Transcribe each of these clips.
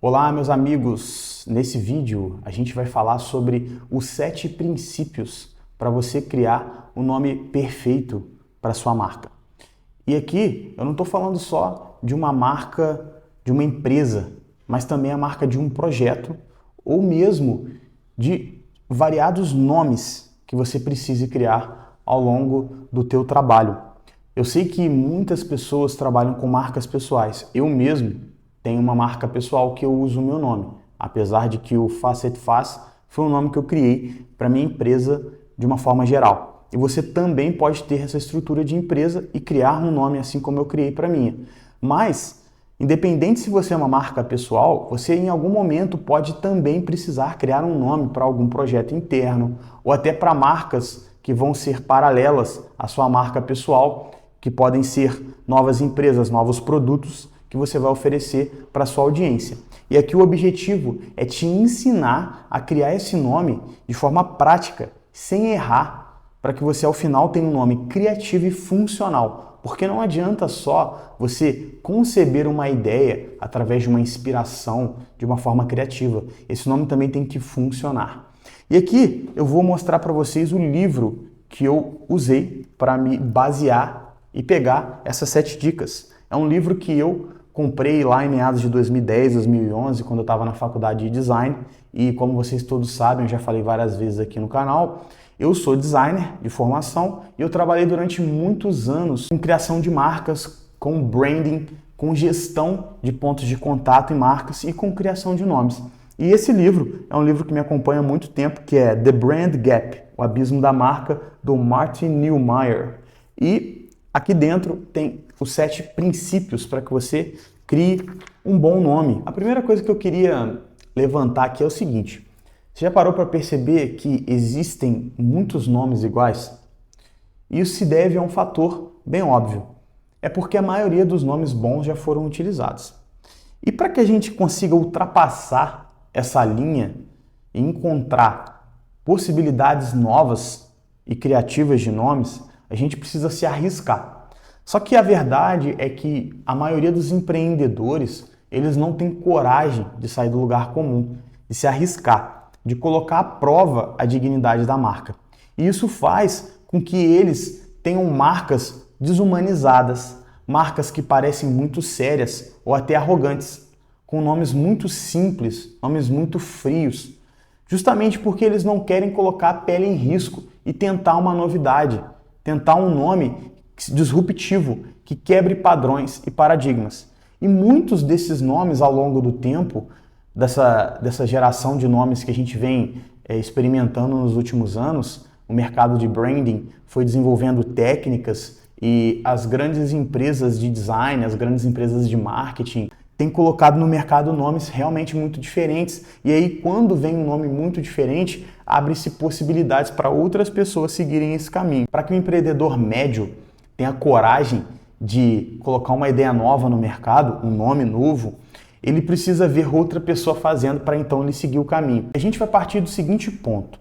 Olá, meus amigos! Nesse vídeo a gente vai falar sobre os 7 princípios para você criar o nome perfeito para sua marca. E aqui eu não estou falando só de uma marca, de uma empresa, mas também a marca de um projeto ou mesmo de variados nomes que você precise criar ao longo do teu trabalho. Eu sei que muitas pessoas trabalham com marcas pessoais. Eu mesmo tenho uma marca pessoal que eu uso o meu nome, apesar de que o Facet Faz foi um nome que eu criei para minha empresa de uma forma geral. E você também pode ter essa estrutura de empresa e criar um nome assim como eu criei para minha. Mas, independente se você é uma marca pessoal, você em algum momento pode também precisar criar um nome para algum projeto interno ou até para marcas que vão ser paralelas à sua marca pessoal, que podem ser novas empresas, novos produtos que você vai oferecer para a sua audiência. E aqui o objetivo é te ensinar a criar esse nome de forma prática, sem errar, para que você ao final tenha um nome criativo e funcional. Porque não adianta só você conceber uma ideia através de uma inspiração, de uma forma criativa. Esse nome também tem que funcionar. E aqui eu vou mostrar para vocês o livro que eu usei para me basear e pegar essas 7 dicas. É um livro que eu comprei lá em meados de 2010, 2011, quando eu estava na faculdade de design. E como vocês todos sabem, eu já falei várias vezes aqui no canal, eu sou designer de formação e eu trabalhei durante muitos anos com criação de marcas, com branding, com gestão de pontos de contato em marcas e com criação de nomes. E esse livro é um livro que me acompanha há muito tempo, que é The Brand Gap, o abismo da marca, do Martin Neumeyer. E aqui dentro tem os 7 princípios para que você crie um bom nome. A primeira coisa que eu queria levantar aqui é o seguinte: você já parou para perceber que existem muitos nomes iguais? Isso se deve a um fator bem óbvio. É porque a maioria dos nomes bons já foram utilizados. E para que a gente consiga ultrapassar essa linha e encontrar possibilidades novas e criativas de nomes, a gente precisa se arriscar. Só que a verdade é que a maioria dos empreendedores, eles não têm coragem de sair do lugar comum, de se arriscar, de colocar à prova a dignidade da marca. E isso faz com que eles tenham marcas desumanizadas, marcas que parecem muito sérias ou até arrogantes, com nomes muito simples, nomes muito frios, justamente porque eles não querem colocar a pele em risco e tentar uma novidade, tentar um nome disruptivo, que quebre padrões e paradigmas. E muitos desses nomes ao longo do tempo, dessa geração de nomes que a gente vem experimentando nos últimos anos, o mercado de branding foi desenvolvendo técnicas e as grandes empresas de design, as grandes empresas de marketing têm colocado no mercado nomes realmente muito diferentes. E aí, quando vem um nome muito diferente, abre-se possibilidades para outras pessoas seguirem esse caminho. Para que o empreendedor médio tenha coragem de colocar uma ideia nova no mercado, um nome novo, ele precisa ver outra pessoa fazendo para então ele seguir o caminho. A gente vai partir do seguinte ponto: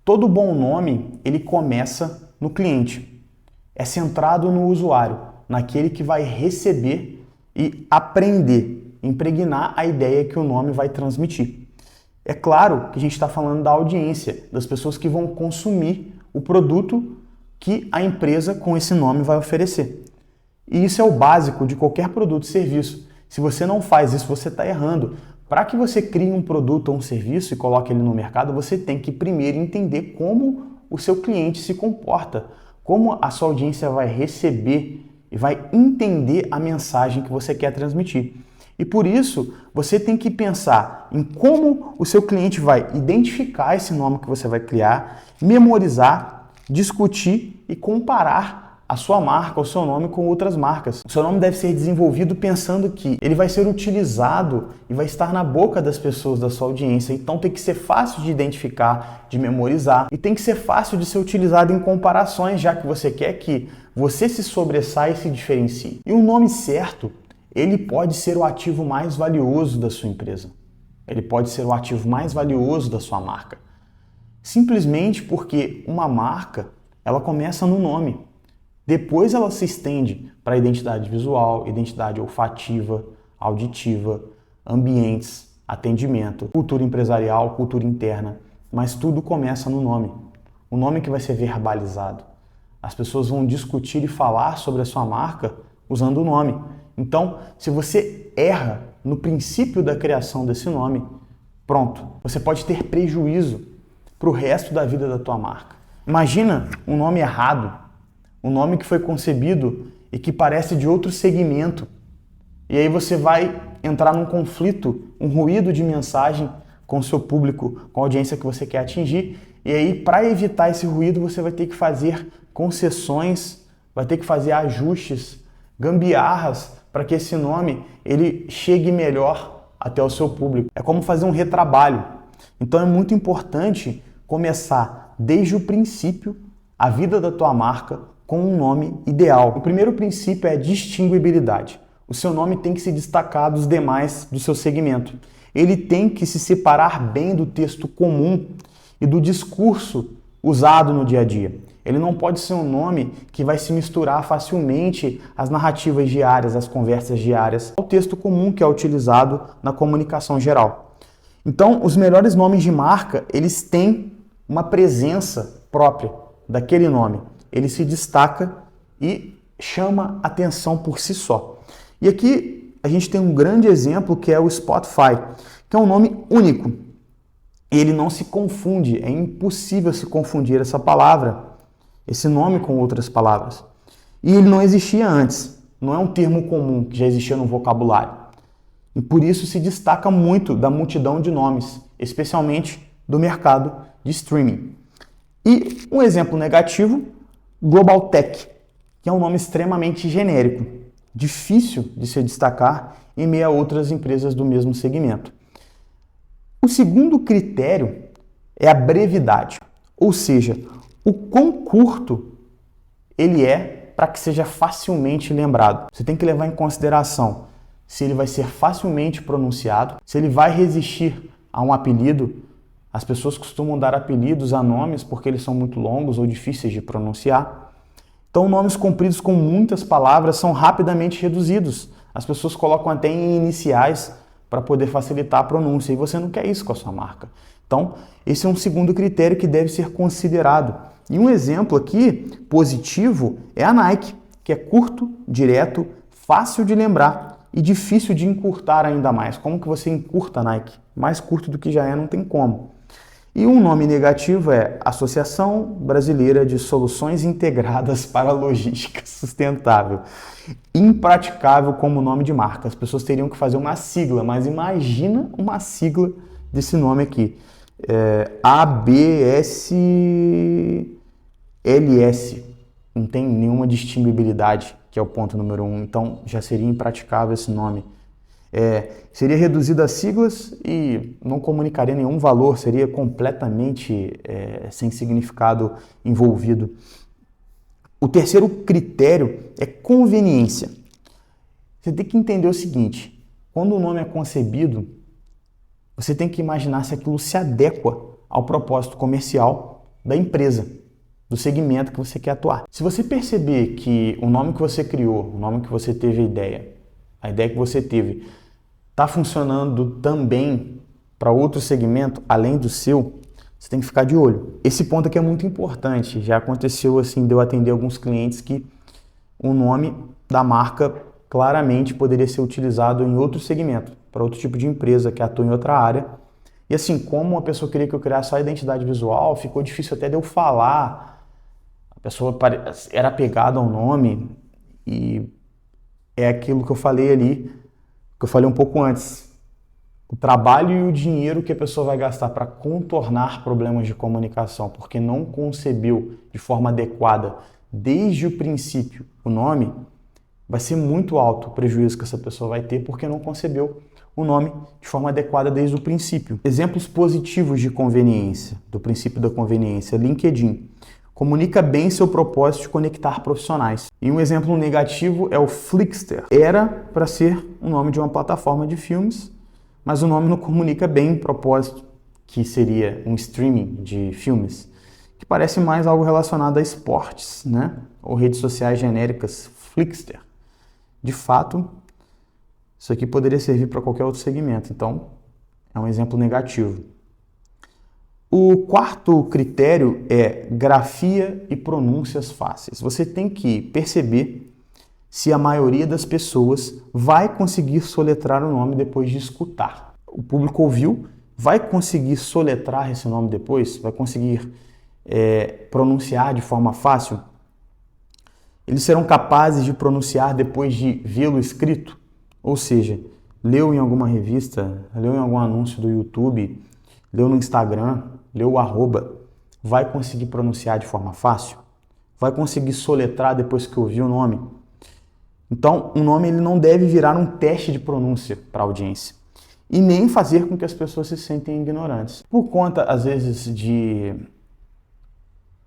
todo bom nome, ele começa no cliente. É centrado no usuário, naquele que vai receber e aprender, impregnar a ideia que o nome vai transmitir. É claro que a gente está falando da audiência, das pessoas que vão consumir o produto que a empresa com esse nome vai oferecer. E isso é o básico de qualquer produto e serviço. Se você não faz isso, você está errando. Para que você crie um produto ou um serviço e coloque ele no mercado, você tem que primeiro entender como o seu cliente se comporta, como a sua audiência vai receber e vai entender a mensagem que você quer transmitir. E por isso, você tem que pensar em como o seu cliente vai identificar esse nome que você vai criar, memorizar, discutir e comparar a sua marca, o seu nome com outras marcas. O seu nome deve ser desenvolvido pensando que ele vai ser utilizado e vai estar na boca das pessoas da sua audiência. Então tem que ser fácil de identificar, de memorizar e tem que ser fácil de ser utilizado em comparações, já que você quer que você se sobressaia e se diferencie. E o nome certo, ele pode ser o ativo mais valioso da sua empresa. Ele pode ser o ativo mais valioso da sua marca. Simplesmente porque uma marca, ela começa no nome. Depois ela se estende para a identidade visual, identidade olfativa, auditiva, ambientes, atendimento, cultura empresarial, cultura interna, mas tudo começa no nome. O nome que vai ser verbalizado. As pessoas vão discutir e falar sobre a sua marca usando o nome. Então, se você erra no princípio da criação desse nome, pronto, você pode ter prejuízo para o resto da vida da tua marca. Imagina um nome errado, um nome que foi concebido e que parece de outro segmento. E aí você vai entrar num conflito, um ruído de mensagem com o seu público, com a audiência que você quer atingir. E aí, para evitar esse ruído, você vai ter que fazer concessões, vai ter que fazer ajustes, gambiarras, para que esse nome ele chegue melhor até o seu público. É como fazer um retrabalho. Então é muito importante começar desde o princípio a vida da tua marca com um nome ideal. O primeiro princípio é a distinguibilidade. O seu nome tem que se destacar dos demais do seu segmento. Ele tem que se separar bem do texto comum e do discurso usado no dia a dia. Ele não pode ser um nome que vai se misturar facilmente às narrativas diárias, às conversas diárias, ao texto comum que é utilizado na comunicação geral. Então, os melhores nomes de marca, eles têm uma presença própria daquele nome. Ele se destaca e chama atenção por si só. E aqui a gente tem um grande exemplo que é o Spotify, que é um nome único. Ele não se confunde, é impossível se confundir essa palavra, esse nome com outras palavras. E ele não existia antes, não é um termo comum que já existia no vocabulário. E por isso se destaca muito da multidão de nomes, especialmente do mercado de streaming. E um exemplo negativo, Global Tech, que é um nome extremamente genérico, difícil de se destacar em meio a outras empresas do mesmo segmento. O segundo critério é a brevidade, ou seja, o quão curto ele é para que seja facilmente lembrado. Você tem que levar em consideração se ele vai ser facilmente pronunciado, se ele vai resistir a um apelido. As pessoas costumam dar apelidos a nomes porque eles são muito longos ou difíceis de pronunciar. Então, nomes compridos com muitas palavras são rapidamente reduzidos. As pessoas colocam até em iniciais para poder facilitar a pronúncia, e você não quer isso com a sua marca. Então, esse é um segundo critério que deve ser considerado. E um exemplo aqui positivo é a Nike, que é curto, direto, fácil de lembrar e difícil de encurtar ainda mais. Como que você encurta a Nike? Mais curto do que já é, não tem como. E um nome negativo é Associação Brasileira de Soluções Integradas para a Logística Sustentável. Impraticável como nome de marca. As pessoas teriam que fazer uma sigla, mas imagina uma sigla desse nome aqui. ABSLS. Não tem nenhuma distinguibilidade, que é o ponto número 1. Então já seria impraticável esse nome. Seria reduzido a siglas e não comunicaria nenhum valor, seria completamente sem significado envolvido. O terceiro critério é conveniência. Você tem que entender o seguinte, quando o nome é concebido, você tem que imaginar se aquilo se adequa ao propósito comercial da empresa, do segmento que você quer atuar. Se você perceber que o nome que você criou, o nome que você teve a ideia que você teve, está funcionando também para outro segmento, além do seu, você tem que ficar de olho. Esse ponto aqui é muito importante. Já aconteceu assim, de eu atender alguns clientes que o nome da marca claramente poderia ser utilizado em outro segmento, para outro tipo de empresa que atua em outra área. E assim, como uma pessoa queria que eu criasse só a identidade visual, ficou difícil até de eu falar. A pessoa era apegada ao nome e é aquilo que eu falei ali, que eu falei um pouco antes. O trabalho e o dinheiro que a pessoa vai gastar para contornar problemas de comunicação, porque não concebeu de forma adequada desde o princípio o nome, vai ser muito alto o prejuízo que essa pessoa vai ter porque não concebeu o nome de forma adequada desde o princípio. Exemplos positivos de conveniência, do princípio da conveniência: LinkedIn. Comunica bem seu propósito de conectar profissionais. E um exemplo negativo é o Flixster. Era para ser o nome de uma plataforma de filmes, mas o nome não comunica bem o propósito, que seria um streaming de filmes, que parece mais algo relacionado a esportes, né? Ou redes sociais genéricas. Flixster. De fato, Isso aqui poderia servir para qualquer outro segmento, então é um exemplo negativo. O quarto critério é grafia e pronúncias fáceis. Você tem que perceber se a maioria das pessoas vai conseguir soletrar o nome depois de escutar. O público ouviu, vai conseguir soletrar esse nome depois? Vai conseguir pronunciar de forma fácil? Eles serão capazes de pronunciar depois de vê-lo escrito? Ou seja, leu em alguma revista, leu em algum anúncio do YouTube, leu no Instagram, leu o arroba, vai conseguir pronunciar de forma fácil? Vai conseguir soletrar depois que ouviu o nome? Então, o nome ele não deve virar um teste de pronúncia para a audiência e nem fazer com que as pessoas se sentem ignorantes. Por conta, às vezes, de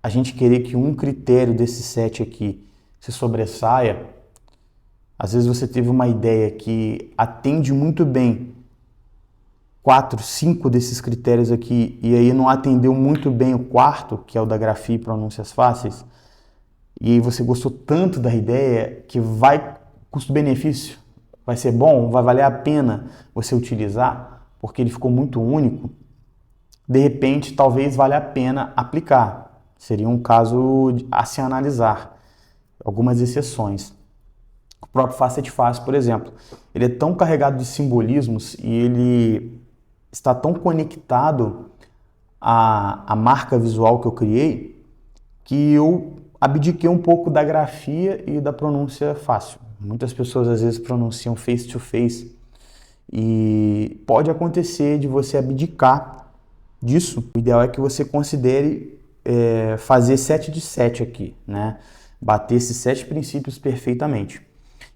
a gente querer que um critério desse 7 aqui se sobressaia, às vezes você teve uma ideia que atende muito bem 4, 5 desses critérios aqui e aí não atendeu muito bem o quarto, que é o da grafia e pronúncias fáceis, e aí você gostou tanto da ideia que custo-benefício, vai ser bom, vai valer a pena você utilizar, porque ele ficou muito único, de repente talvez valha a pena aplicar. Seria um caso a se analisar, algumas exceções. O próprio Facet Fácil, por exemplo, ele é tão carregado de simbolismos e ele está tão conectado à marca visual que eu criei que eu abdiquei um pouco da grafia e da pronúncia fácil. Muitas pessoas às vezes pronunciam face to face e pode acontecer de você abdicar disso. O ideal é que você considere fazer 7 de 7 aqui, né? Bater esses 7 princípios perfeitamente.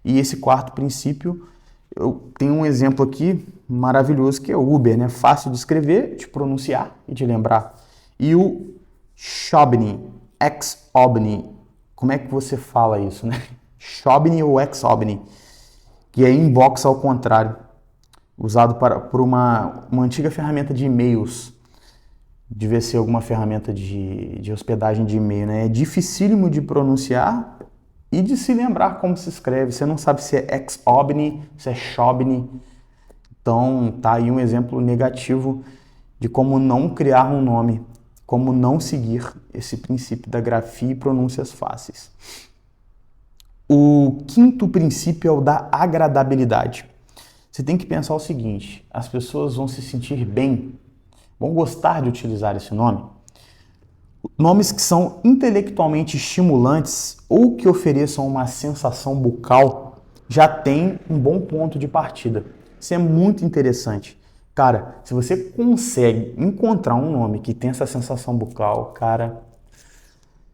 E esse quarto princípio, eu tenho um exemplo aqui maravilhoso que é o Uber, né? Fácil de escrever, de pronunciar e de lembrar. E o Xobni, Xobni, como é que você fala isso, né? Xobni ou Xobni, que é inbox ao contrário, usado por uma antiga ferramenta de e-mails. Devia ser alguma ferramenta de hospedagem de e-mail, né? É dificílimo de pronunciar e de se lembrar como se escreve. Você não sabe se é Xobni, se é Xobni. Então, tá aí um exemplo negativo de como não criar um nome, como não seguir esse princípio da grafia e pronúncias fáceis. O quinto princípio é o da agradabilidade. Você tem que pensar o seguinte: as pessoas vão se sentir bem, vão gostar de utilizar esse nome. Nomes que são intelectualmente estimulantes ou que ofereçam uma sensação bucal já tem um bom ponto de partida. Isso é muito interessante. Cara, se você consegue encontrar um nome que tem essa sensação bucal, cara,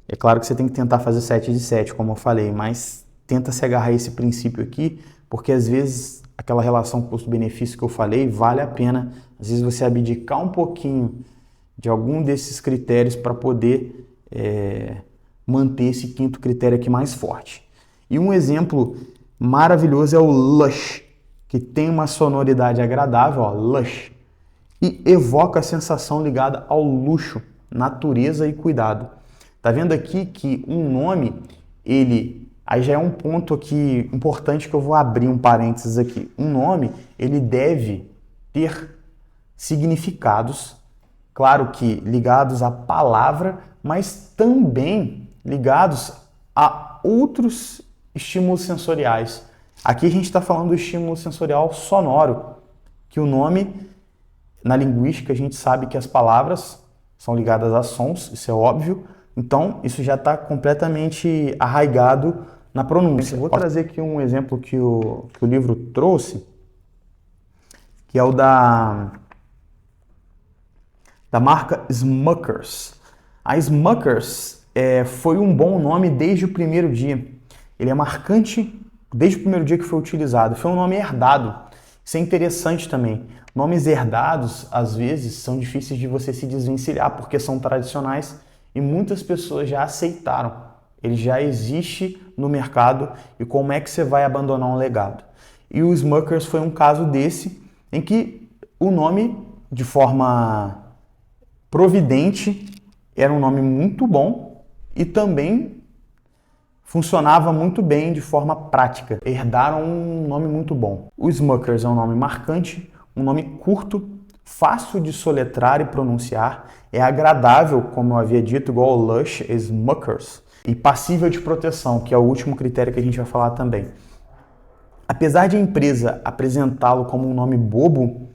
é claro que você tem que tentar fazer 7 de 7, como eu falei, mas tenta se agarrar a esse princípio aqui, porque às vezes aquela relação custo-benefício que eu falei vale a pena. Às vezes você abdicar um pouquinho de algum desses critérios para poder manter esse quinto critério aqui mais forte. E um exemplo maravilhoso é o Lush, que tem uma sonoridade agradável, ó, Lush, e evoca a sensação ligada ao luxo, natureza e cuidado. Tá vendo aqui que um nome, aí já é um ponto aqui importante que eu vou abrir um parênteses aqui. Um nome, ele deve ter significados, claro que ligados à palavra, mas também ligados a outros estímulos sensoriais. Aqui a gente está falando do estímulo sensorial sonoro, que o nome, na linguística, a gente sabe que as palavras são ligadas a sons, isso é óbvio, então isso já está completamente arraigado na pronúncia. Eu vou trazer aqui um exemplo que o livro trouxe, que é o da marca Smuckers. A Smuckers foi um bom nome desde o primeiro dia. Ele é marcante desde o primeiro dia que foi utilizado. Foi um nome herdado. Isso é interessante também. Nomes herdados, às vezes, são difíceis de você se desvencilhar, porque são tradicionais e muitas pessoas já aceitaram. Ele já existe no mercado e como é que você vai abandonar um legado? E o Smuckers foi um caso desse, em que o nome, de forma providente, era um nome muito bom e também funcionava muito bem de forma prática. Herdaram um nome muito bom. O Smuckers é um nome marcante, um nome curto, fácil de soletrar e pronunciar, é agradável, como eu havia dito, igual o Lush, Smuckers, e passível de proteção, que é o último critério que a gente vai falar também. Apesar de a empresa apresentá-lo como um nome bobo,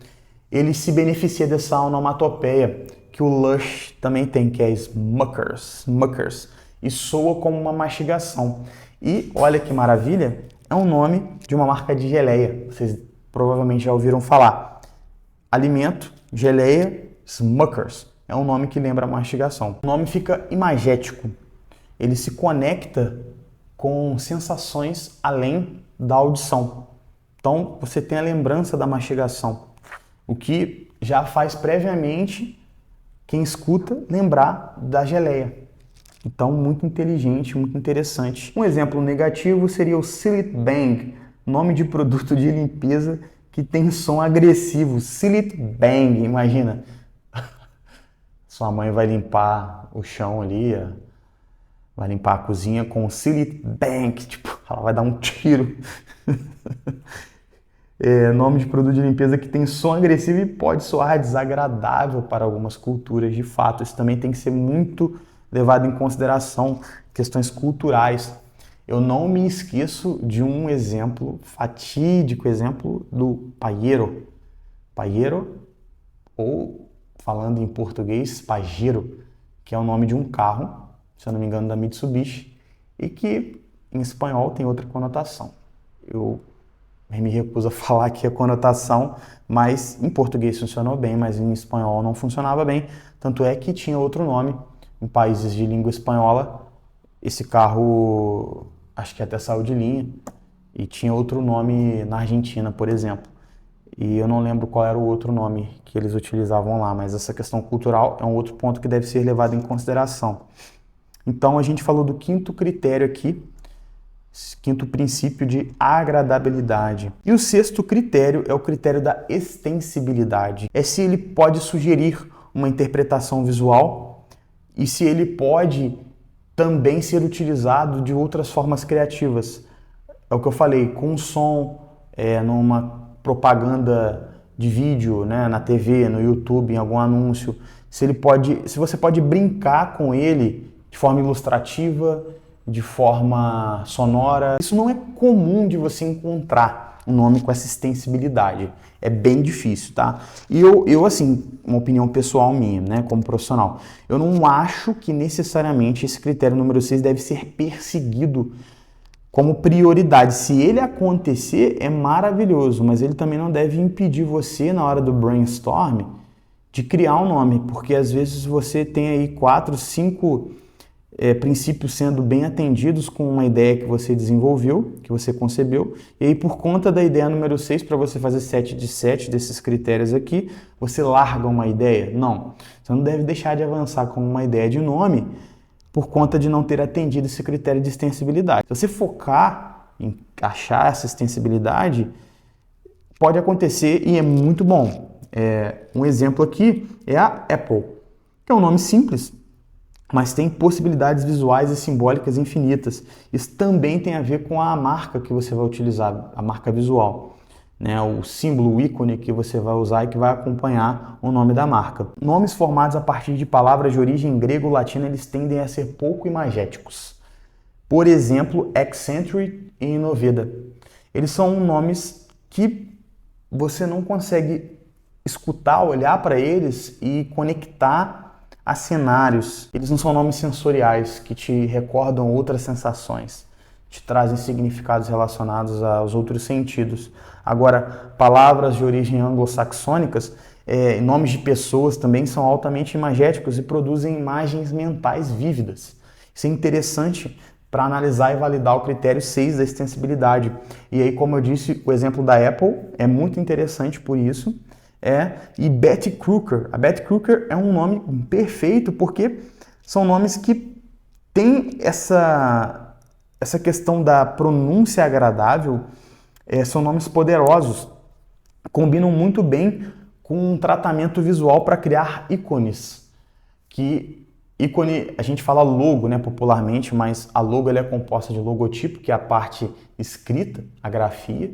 ele se beneficia dessa onomatopeia que o Lush também tem, que é Smuckers, Smuckers, e soa como uma mastigação. E olha que maravilha, é um nome de uma marca de geleia, vocês provavelmente já ouviram falar. Alimento, geleia, Smuckers, é um nome que lembra mastigação. O nome fica imagético, ele se conecta com sensações além da audição. Então você tem a lembrança da mastigação, o que já faz previamente quem escuta lembrar da geleia. Então, muito inteligente, muito interessante. Um exemplo negativo seria o Sillet Bang, nome de produto de limpeza que tem som agressivo. Sillet Bang, imagina. Sua mãe vai limpar o chão ali, vai limpar a cozinha com o Sillet Bang, tipo, ela vai dar um tiro. Nome de produto de limpeza que tem som agressivo e pode soar desagradável para algumas culturas, de fato. Isso também tem que ser muito levado em consideração, questões culturais. Eu não me esqueço de um exemplo, fatídico exemplo, do Pajero. Pajero, ou falando em português, Pajero, que é o nome de um carro, se eu não me engano, da Mitsubishi, e que em espanhol tem outra conotação. Eu me recuso a falar aqui a conotação, mas em português funcionou bem, mas em espanhol não funcionava bem, tanto é que tinha outro nome. Em países de língua espanhola, esse carro acho que até saiu de linha e tinha outro nome na Argentina, por exemplo. E eu não lembro qual era o outro nome que eles utilizavam lá, mas essa questão cultural é um outro ponto que deve ser levado em consideração. Então a gente falou do quinto critério aqui, quinto princípio de agradabilidade. E o sexto critério é o critério da extensibilidade. É se ele pode sugerir uma interpretação visual e se ele pode também ser utilizado de outras formas criativas. É o que eu falei, com som, numa propaganda de vídeo, né, na TV, no YouTube, em algum anúncio. Se você pode brincar com ele de forma ilustrativa, de forma sonora. Isso não é comum de você encontrar um nome com essa extensibilidade. É bem difícil, tá? E eu assim, uma opinião pessoal minha, né, como profissional, eu não acho que necessariamente esse critério número 6 deve ser perseguido como prioridade. Se ele acontecer, é maravilhoso, mas ele também não deve impedir você, na hora do brainstorm, de criar um nome, porque às vezes você tem aí 4, 5 princípios sendo bem atendidos com uma ideia que você desenvolveu, que você concebeu, e aí por conta da ideia número 6, para você fazer 7 de 7 desses critérios aqui, você larga uma ideia? Não. Você não deve deixar de avançar com uma ideia de nome por conta de não ter atendido esse critério de extensibilidade. Se você focar em achar essa extensibilidade, pode acontecer e é muito bom. Um exemplo aqui é a Apple, que é um nome simples, mas tem possibilidades visuais e simbólicas infinitas. Isso também tem a ver com a marca que você vai utilizar, a marca visual, né? O símbolo, o ícone que você vai usar e que vai acompanhar o nome da marca. Nomes formados a partir de palavras de origem grego ou latina, eles tendem a ser pouco imagéticos. Por exemplo, Accenture e Innoveda. Eles são nomes que você não consegue escutar, olhar para eles e conectar a cenários. Eles não são nomes sensoriais que te recordam outras sensações, te trazem significados relacionados aos outros sentidos. Agora, palavras de origem anglo-saxônicas, nomes de pessoas também são altamente imagéticos e produzem imagens mentais vívidas. Isso é interessante para analisar e validar o critério 6 da extensibilidade. E aí, como eu disse, o exemplo da Apple é muito interessante por isso. E Betty Crocker. A Betty Crocker é um nome perfeito porque são nomes que têm essa questão da pronúncia agradável, são nomes poderosos, combinam muito bem com um tratamento visual para criar ícones que Ícone, a gente fala logo, né, popularmente, mas a logo ela é composta de logotipo, que é a parte escrita, a grafia,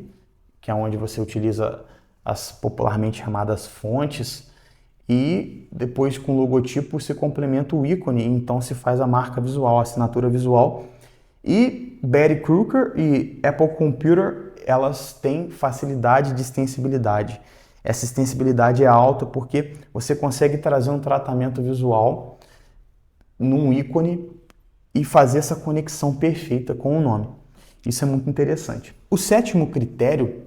que é onde você utiliza as popularmente chamadas fontes, e depois com o logotipo se complementa o ícone, então se faz a marca visual, a assinatura visual. E Betty Crocker e Apple Computer, elas têm facilidade de extensibilidade. Essa extensibilidade é alta porque você consegue trazer um tratamento visual num ícone e fazer essa conexão perfeita com o nome. Isso é muito interessante. O sétimo critério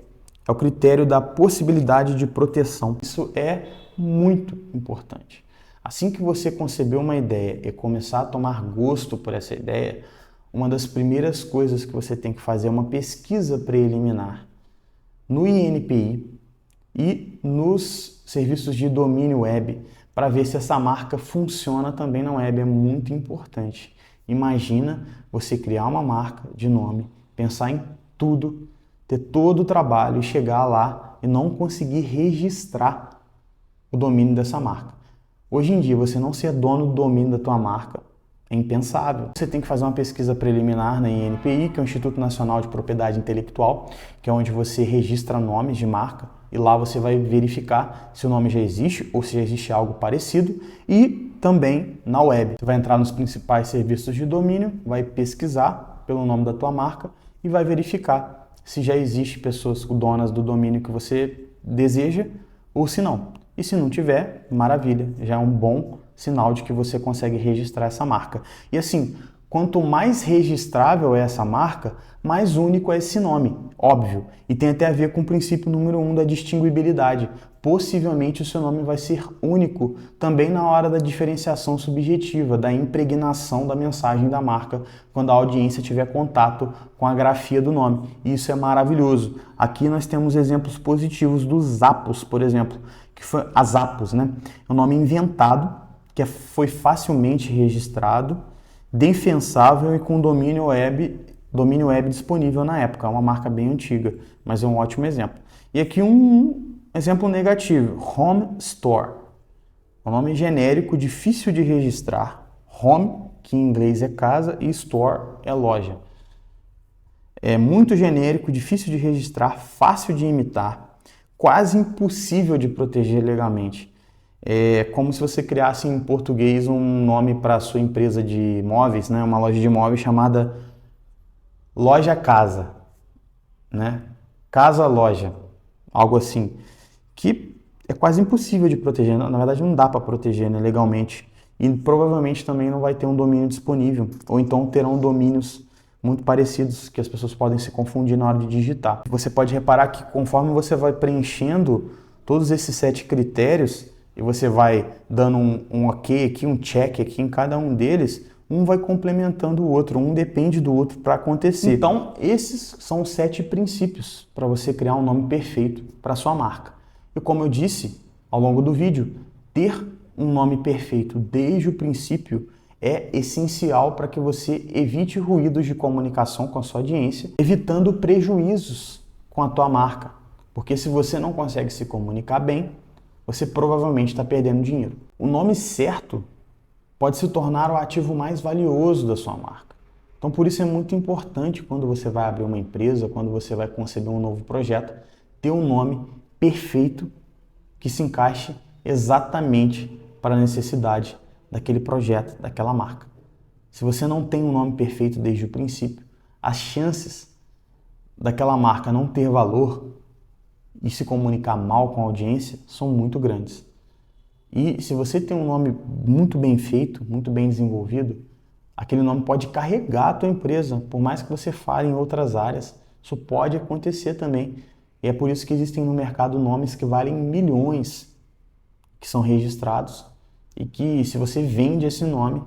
é o critério da possibilidade de proteção. Isso é muito importante. Assim que você conceber uma ideia e começar a tomar gosto por essa ideia, uma das primeiras coisas que você tem que fazer é uma pesquisa preliminar no INPI e nos serviços de domínio web para ver se essa marca funciona também na web. É muito importante. Imagina você criar uma marca de nome, pensar em tudo, ter todo o trabalho e chegar lá e não conseguir registrar o domínio dessa marca. Hoje em dia, você não ser dono do domínio da tua marca é impensável. Você tem que fazer uma pesquisa preliminar na INPI, que é o Instituto Nacional de Propriedade Intelectual, que é onde você registra nomes de marca, e lá você vai verificar se o nome já existe ou se já existe algo parecido, e também na web. Você vai entrar nos principais serviços de domínio, vai pesquisar pelo nome da tua marca e vai verificar se já existe pessoas donas do domínio que você deseja ou se não. E se não tiver, maravilha, já é um bom sinal de que você consegue registrar essa marca. E assim, quanto mais registrável é essa marca, mais único é esse nome, óbvio. E tem até a ver com o princípio número 1 da distinguibilidade. Possivelmente o seu nome vai ser único também na hora da diferenciação subjetiva, da impregnação da mensagem da marca, quando a audiência tiver contato com a grafia do nome. E isso é maravilhoso. Aqui nós temos exemplos positivos dos Zappos, por exemplo, que foi a Zappos, né? É um nome inventado, que foi facilmente registrado, defensável e com domínio web disponível na época. É uma marca bem antiga, mas é um ótimo exemplo. E aqui um exemplo negativo, Home Store. É um nome genérico, difícil de registrar. Home, que em inglês é casa, e Store é loja. É muito genérico, difícil de registrar, fácil de imitar, quase impossível de proteger legalmente. É como se você criasse em português um nome para a sua empresa de móveis, né? Uma loja de móveis chamada Loja Casa, né? Casa Loja, algo assim, que é quase impossível de proteger. Na verdade, não dá para proteger, né, legalmente. E provavelmente também não vai ter um domínio disponível, ou então terão domínios muito parecidos que as pessoas podem se confundir na hora de digitar. Você pode reparar que conforme você vai preenchendo todos esses 7 critérios, e você vai dando um ok aqui, um check aqui em cada um deles, um vai complementando o outro, um depende do outro para acontecer. Então, esses são os 7 princípios para você criar um nome perfeito para sua marca. E como eu disse ao longo do vídeo, ter um nome perfeito desde o princípio é essencial para que você evite ruídos de comunicação com a sua audiência, evitando prejuízos com a tua marca. Porque se você não consegue se comunicar bem, você provavelmente está perdendo dinheiro. O nome certo pode se tornar o ativo mais valioso da sua marca. Então, por isso é muito importante quando você vai abrir uma empresa, quando você vai conceber um novo projeto, ter um nome perfeito que se encaixe exatamente para a necessidade daquele projeto, daquela marca. Se você não tem um nome perfeito desde o princípio, as chances daquela marca não ter valor e se comunicar mal com a audiência são muito grandes. E se você tem um nome muito bem feito, muito bem desenvolvido, aquele nome pode carregar a tua empresa, por mais que você fale em outras áreas, isso pode acontecer também. E é por isso que existem no mercado nomes que valem milhões, que são registrados, e que se você vende esse nome,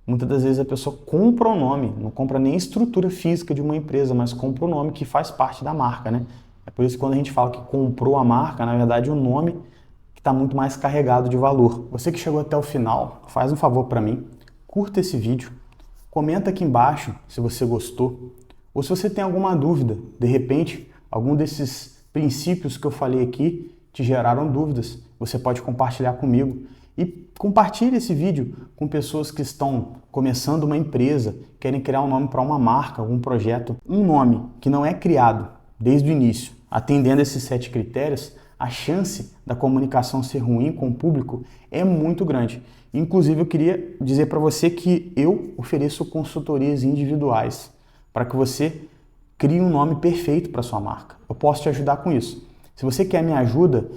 muitas das vezes a pessoa compra o nome, não compra nem a estrutura física de uma empresa, mas compra o nome que faz parte da marca, né? É por isso que quando a gente fala que comprou a marca, na verdade o nome que está muito mais carregado de valor. Você que chegou até o final, faz um favor para mim, curta esse vídeo, comenta aqui embaixo se você gostou, ou se você tem alguma dúvida, de repente algum desses princípios que eu falei aqui te geraram dúvidas, você pode compartilhar comigo. E compartilhe esse vídeo com pessoas que estão começando uma empresa, querem criar um nome para uma marca, algum projeto. Um nome que não é criado desde o início, atendendo esses 7 critérios, a chance da comunicação ser ruim com o público é muito grande. Inclusive, eu queria dizer para você que eu ofereço consultorias individuais para que você crie um nome perfeito para sua marca. Eu posso te ajudar com isso. Se você quer minha ajuda,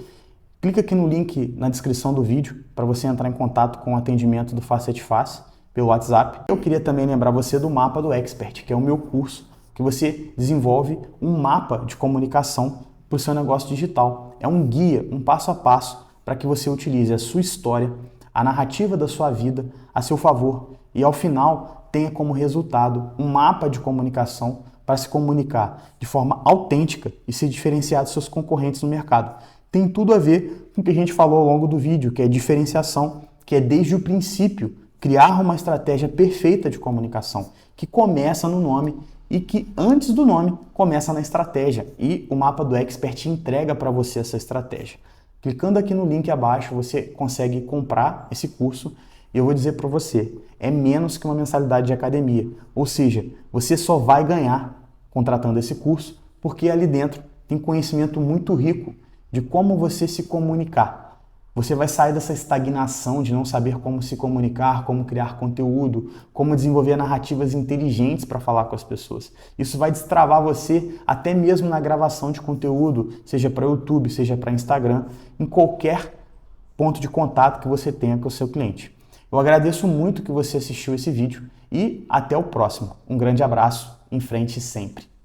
clica aqui no link na descrição do vídeo para você entrar em contato com o atendimento do Facete Face pelo WhatsApp. Eu queria também lembrar você do Mapa do Expert, que é o meu curso que você desenvolve um mapa de comunicação para o seu negócio digital. É um guia, um passo a passo para que você utilize a sua história, a narrativa da sua vida a seu favor e ao final tenha como resultado um mapa de comunicação para se comunicar de forma autêntica e se diferenciar dos seus concorrentes no mercado. Tem tudo a ver com o que a gente falou ao longo do vídeo, que é diferenciação, que é desde o princípio criar uma estratégia perfeita de comunicação, que começa no nome e que antes do nome começa na estratégia. E o Mapa do Expert entrega para você essa estratégia. Clicando aqui no link abaixo, você consegue comprar esse curso e eu vou dizer para você, é menos que uma mensalidade de academia. Ou seja, você só vai ganhar contratando esse curso porque ali dentro tem conhecimento muito rico de como você se comunicar. Você vai sair dessa estagnação de não saber como se comunicar, como criar conteúdo, como desenvolver narrativas inteligentes para falar com as pessoas. Isso vai destravar você até mesmo na gravação de conteúdo, seja para YouTube, seja para Instagram, em qualquer ponto de contato que você tenha com o seu cliente. Eu agradeço muito que você assistiu esse vídeo e até o próximo. Um grande abraço, em frente sempre.